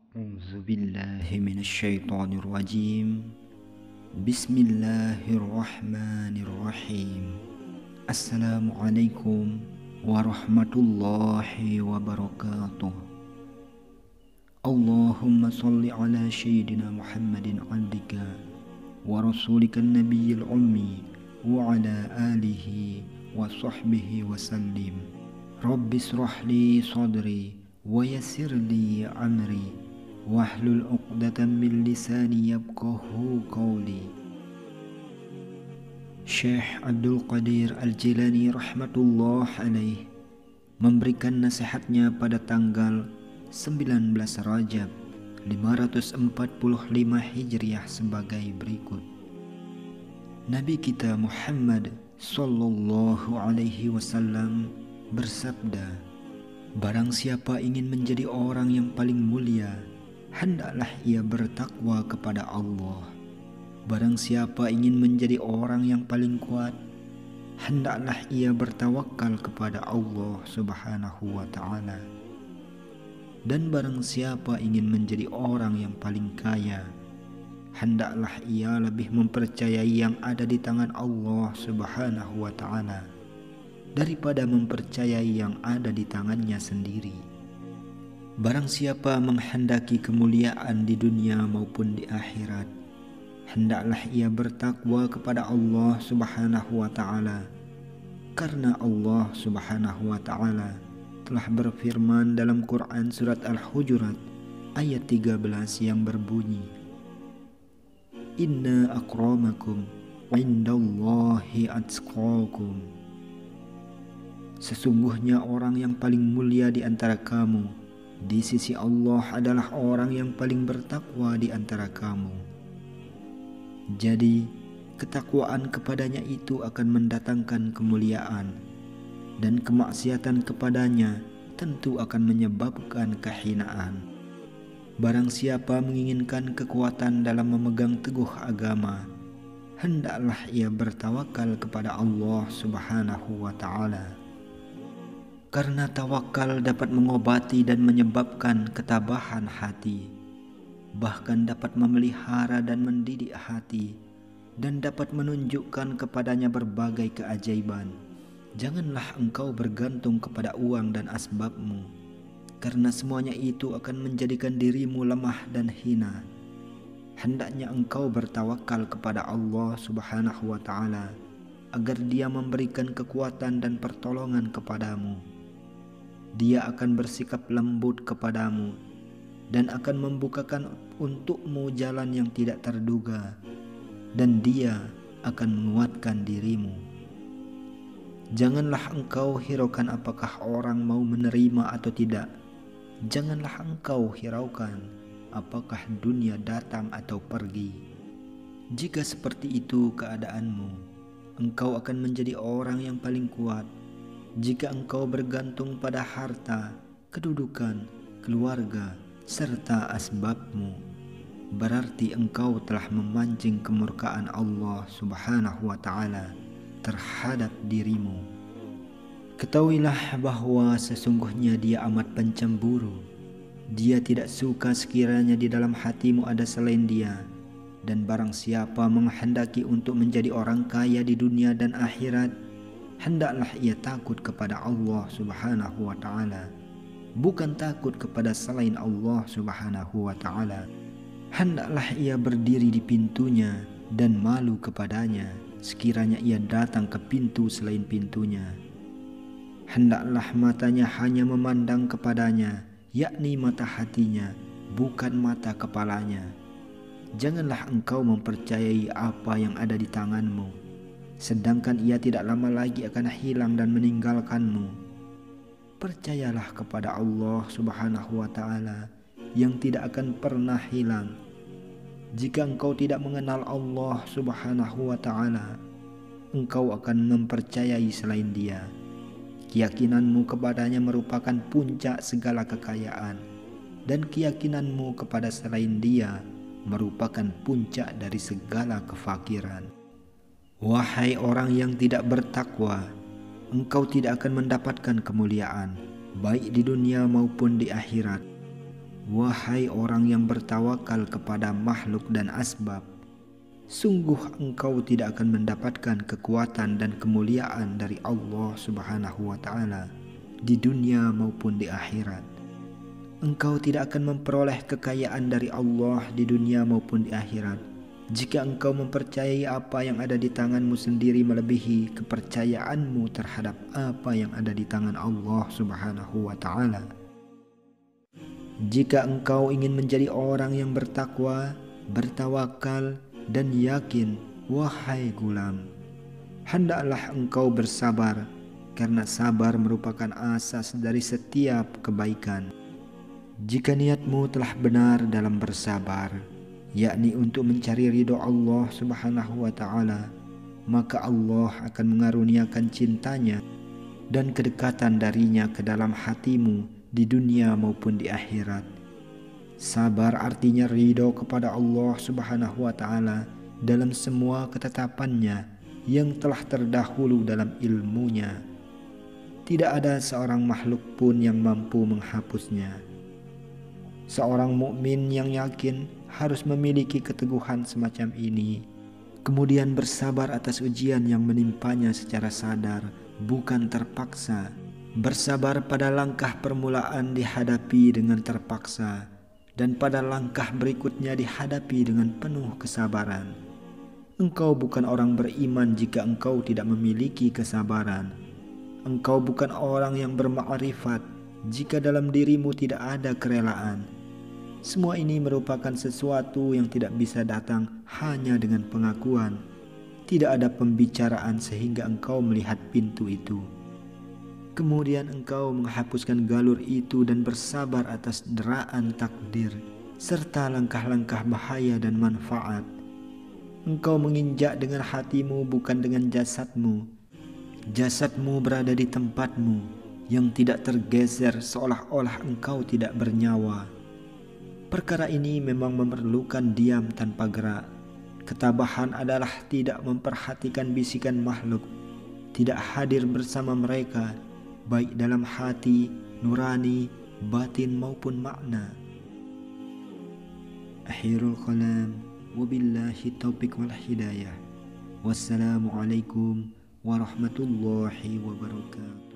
أعوذ بالله من الشيطان الرجيم. بسم الله الرحمن الرحيم. السلام عليكم ورحمة الله وبركاته. اللهم صل على سيدنا محمد عبدك ورسولك النبي الأمي وعلى آله وصحبه وسلم. رب اشرح لي صدري ويسر لي أمري wahlul 'uqdatam min lisani yafqahu qawli. Syekh Abdul Qadir Al-Jilani rahmatullah alaih memberikan nasihatnya pada tanggal 19 Rajab 545 Hijriah sebagai berikut. Nabi kita Muhammad sallallahu alaihi wasallam bersabda, barang siapa ingin menjadi orang yang paling mulia, hendaklah ia bertakwa kepada Allah. Barang siapa ingin menjadi orang yang paling kuat, hendaklah ia bertawakal kepada Allah Subhanahu wa ta'ala. Dan barang siapa ingin menjadi orang yang paling kaya, hendaklah ia lebih mempercayai yang ada di tangan Allah Subhanahu wa ta'ala daripada mempercayai yang ada di tangannya sendiri. Barang siapa menghendaki kemuliaan di dunia maupun di akhirat, hendaklah ia bertakwa kepada Allah Subhanahu wa ta'ala, karena Allah Subhanahu wa ta'ala telah berfirman dalam Quran surat Al-Hujurat ayat 13 yang berbunyi, Inna akramakum indallahi atqakum. Sesungguhnya orang yang paling mulia di antara kamu di sisi Allah adalah orang yang paling bertakwa di antara kamu. Jadi, ketakwaan kepadanya itu akan mendatangkan kemuliaan, dan kemaksiatan kepadanya tentu akan menyebabkan kehinaan. Barang siapa menginginkan kekuatan dalam memegang teguh agama, hendaklah ia bertawakal kepada Allah Subhanahu wa ta'ala. Karena tawakal dapat mengobati dan menyebabkan ketabahan hati, bahkan dapat memelihara dan mendidik hati, dan dapat menunjukkan kepadanya berbagai keajaiban. Janganlah engkau bergantung kepada uang dan asbabmu, karena semuanya itu akan menjadikan dirimu lemah dan hina. Hendaknya engkau bertawakal kepada Allah Subhanahu wa ta'ala agar Dia memberikan kekuatan dan pertolongan kepadamu. Dia akan bersikap lembut kepadamu dan akan membukakan untukmu jalan yang tidak terduga, dan Dia akan menguatkan dirimu. Janganlah engkau hiraukan apakah orang mau menerima atau tidak. Janganlah engkau hiraukan apakah dunia datang atau pergi. Jika seperti itu keadaanmu, engkau akan menjadi orang yang paling kuat. Jika engkau bergantung pada harta, kedudukan, keluarga, serta asbabmu, berarti engkau telah memancing kemurkaan Allah Subhanahu wa ta'ala terhadap dirimu. Ketahuilah bahwa sesungguhnya Dia amat pencemburu. Dia tidak suka sekiranya di dalam hatimu ada selain Dia. Dan barang siapa menghendaki untuk menjadi orang kaya di dunia dan akhirat, hendaklah ia takut kepada Allah Subhanahu wa ta'ala, bukan takut kepada selain Allah Subhanahu wa ta'ala. Hendaklah ia berdiri di pintunya dan malu kepadanya sekiranya ia datang ke pintu selain pintunya. Hendaklah matanya hanya memandang kepadanya, yakni mata hatinya, bukan mata kepalanya. Janganlah engkau mempercayai apa yang ada di tanganmu, sedangkan ia tidak lama lagi akan hilang dan meninggalkanmu. Percayalah kepada Allah Subhanahu wa ta'ala yang tidak akan pernah hilang. Jika engkau tidak mengenal Allah Subhanahu wa ta'ala, engkau akan mempercayai selain Dia. Keyakinanmu kepadanya merupakan puncak segala kekayaan, dan keyakinanmu kepada selain Dia merupakan puncak dari segala kefakiran. Wahai orang yang tidak bertakwa, engkau tidak akan mendapatkan kemuliaan, baik di dunia maupun di akhirat. Wahai orang yang bertawakal kepada makhluk dan asbab, sungguh engkau tidak akan mendapatkan kekuatan dan kemuliaan dari Allah Subhanahu wa Ta'ala di dunia maupun di akhirat. Engkau tidak akan memperoleh kekayaan dari Allah di dunia maupun di akhirat jika engkau mempercayai apa yang ada di tanganmu sendiri melebihi kepercayaanmu terhadap apa yang ada di tangan Allah Subhanahu wa Ta'ala. Jika engkau ingin menjadi orang yang bertakwa, bertawakal, dan yakin, wahai gulam, hendaklah engkau bersabar, karena sabar merupakan asas dari setiap kebaikan. Jika niatmu telah benar dalam bersabar, yakni untuk mencari ridho Allah Subhanahu wa Ta'ala, maka Allah akan mengaruniakan cintanya dan kedekatan darinya ke dalam hatimu di dunia maupun di akhirat. Sabar artinya ridho kepada Allah Subhanahu wa Ta'ala dalam semua ketetapannya yang telah terdahulu dalam ilmunya. Tidak ada seorang makhluk pun yang mampu menghapusnya. Seorang mukmin yang yakin harus memiliki keteguhan semacam ini, kemudian bersabar atas ujian yang menimpanya secara sadar, bukan terpaksa. Bersabar pada langkah permulaan dihadapi dengan terpaksa, dan pada langkah berikutnya dihadapi dengan penuh kesabaran. Engkau bukan orang beriman jika engkau tidak memiliki kesabaran. Engkau bukan orang yang bermakrifat jika dalam dirimu tidak ada kerelaan. Semua ini merupakan sesuatu yang tidak bisa datang hanya dengan pengakuan. Tidak ada pembicaraan sehingga engkau melihat pintu itu. Kemudian engkau menghapuskan galur itu dan bersabar atas deraan takdir serta langkah-langkah bahaya dan manfaat. Engkau menginjak dengan hatimu bukan dengan jasadmu. Jasadmu berada di tempatmu yang tidak tergeser seolah-olah engkau tidak bernyawa. Perkara ini memang memerlukan diam tanpa gerak. Ketabahan adalah tidak memperhatikan bisikan makhluk, tidak hadir bersama mereka, baik dalam hati, nurani, batin maupun makna. Akhirul kalam, wabillahi taufiq wal hidayah. Wassalamualaikum warahmatullahi wabarakatuh.